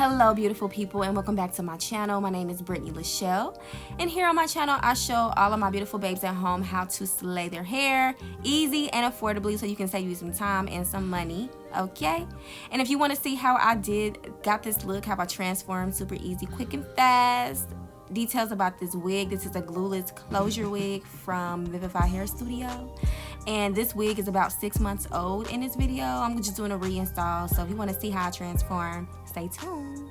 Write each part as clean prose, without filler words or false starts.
Hello beautiful people, and welcome back to my channel. My name is Brittany Lachelle, and here on my channel I show all of my beautiful babes at home how to slay their hair easy and affordably, so you can save you some time and some money. Okay, and if you want to see how I got this look, how I transformed super easy, quick and fast, details about this wig. This is a glueless closure wig from Vivify Hair Studio, and this wig is about 6 months old. In this video I'm just doing a reinstall, so if you want to see how I transform, stay tuned.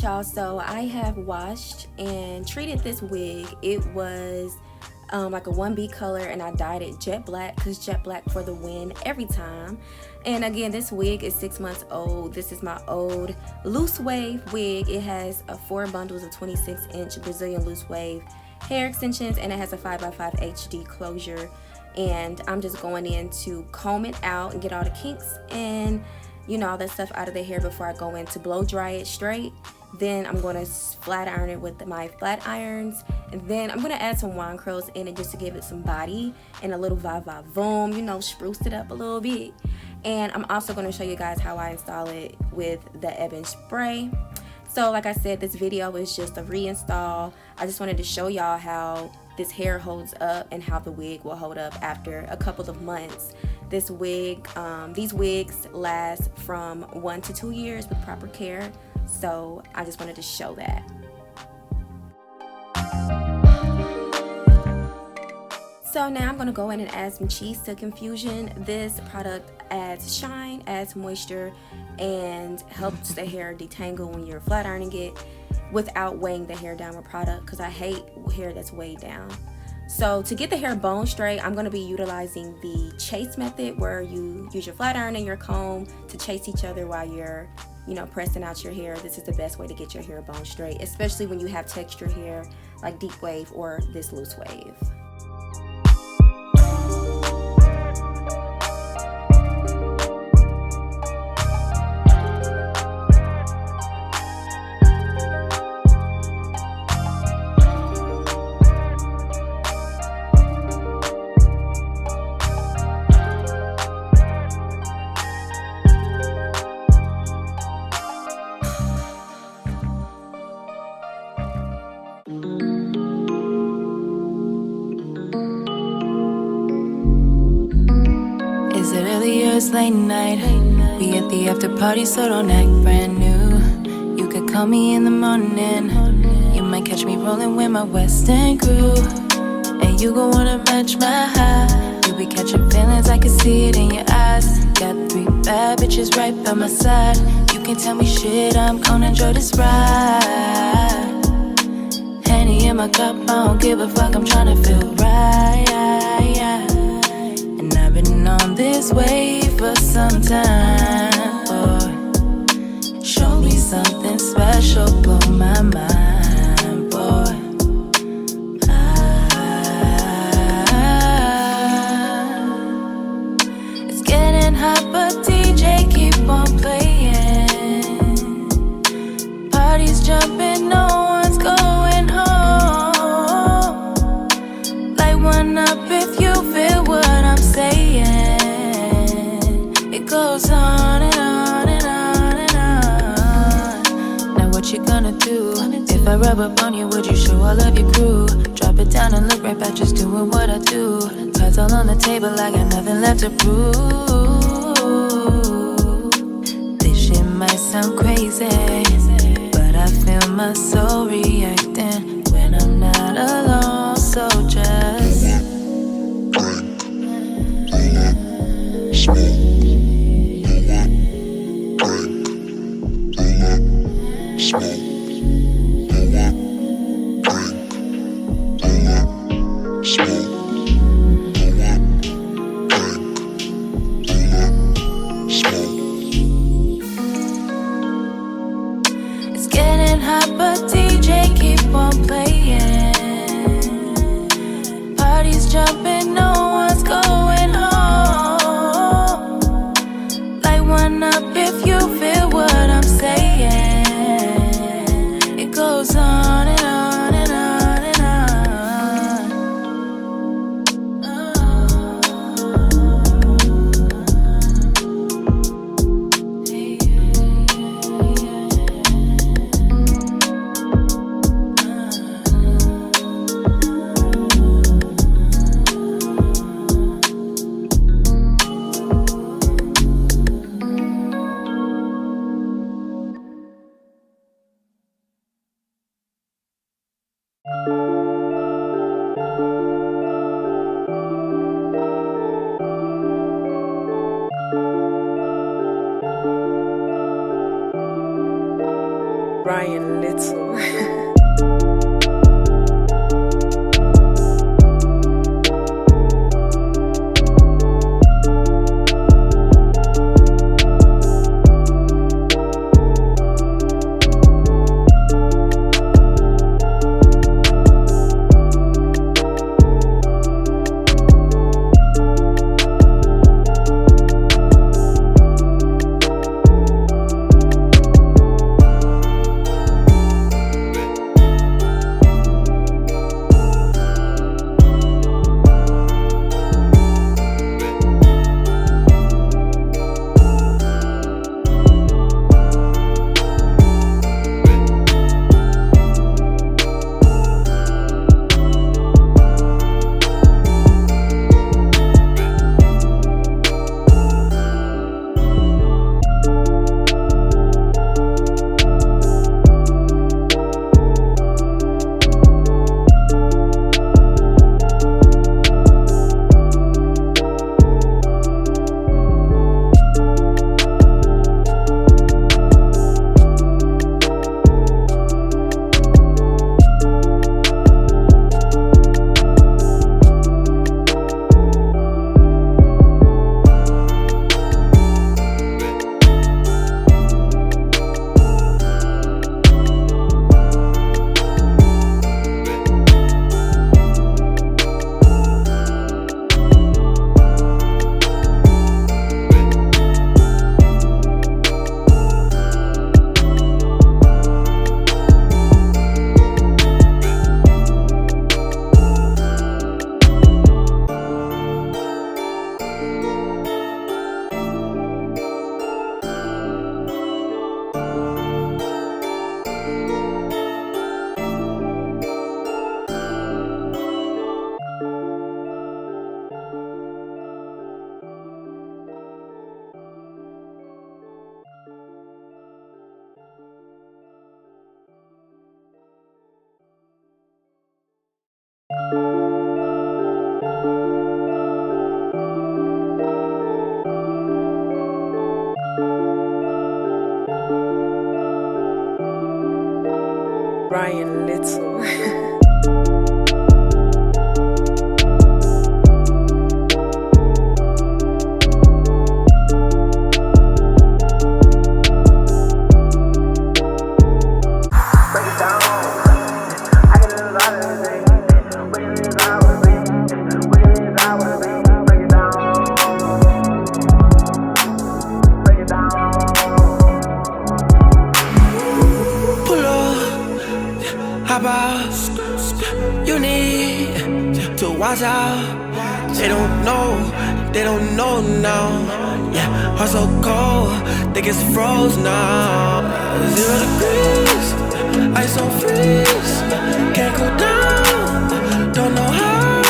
Y'all, so I have washed and treated this wig. It was like a 1B color, and I dyed it jet black because jet black for the win every time. And again, this wig is 6 months old. This is my old loose wave wig. It has 4 bundles of 26-inch Brazilian loose wave hair extensions, and it has a 5x5 HD closure. And I'm just going in to comb it out and get all the kinks and all that stuff out of the hair before I go in to blow dry it straight. Then I'm going to flat iron it with my flat irons, and then I'm going to add some wine curls in it just to give it some body and a little va-va-voom, spruce it up a little bit. And I'm also going to show you guys how I install it with the Ebony spray. So like I said, this video is just a reinstall. I just wanted to show y'all how this hair holds up and how the wig will hold up after a couple of months. This wig, these wigs last from 1 to 2 years with proper care. So I just wanted to show that. So now I'm going to go in and add some cheese to confusion. This product adds shine, adds moisture, and helps the hair detangle when you're flat ironing it without weighing the hair down with product, because I hate hair that's weighed down. So to get the hair bone straight, I'm going to be utilizing the chase method, where you use your flat iron and your comb to chase each other while you're pressing out your hair. This is the best way to get your hair bone straight, especially when you have texture hair like deep wave or this loose wave. Is it early or it's late night? We at the after party, so don't act brand new. You could call me in the morning. You might catch me rolling with my Western crew, and you gon' wanna match my high. You be catching feelings, I can see it in your eyes. Got 3 bad bitches right by my side. You can tell me shit, I'm gonna enjoy this ride. Henny in my cup, I don't give a fuck, I'm tryna feel right. And I've been on this way for some time, boy. Show me something special, blow my mind, boy. It's getting hot, but DJ keep on playing. Parties jumping, no one's going home. Light one up if you feel what I'm saying. It goes on and on and on and on. Now what you gonna do? If I rub up on you, would you show all of your crew? Drop it down and look right back, just doing what I do. Cards all on the table, I got nothing left to prove. This shit might sound crazy, but I feel my soul reacting when I'm not alone. So just it's getting hot, but DJ keep on playing. Parties jumping, no one's going home. Brian Little. Brian Little. You need to watch out. They don't know now. Yeah, heart so cold, think it's frozen now. 0 degrees, ice on freeze. Can't cool down, don't know how.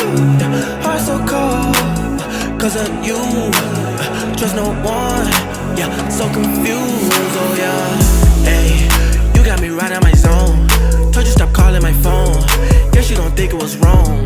Heart so cold, cause of you. Trust no one, yeah, so confused, oh yeah. Hey, you got me right in my zone. Told you stop calling my phone. Guess you don't think it was wrong.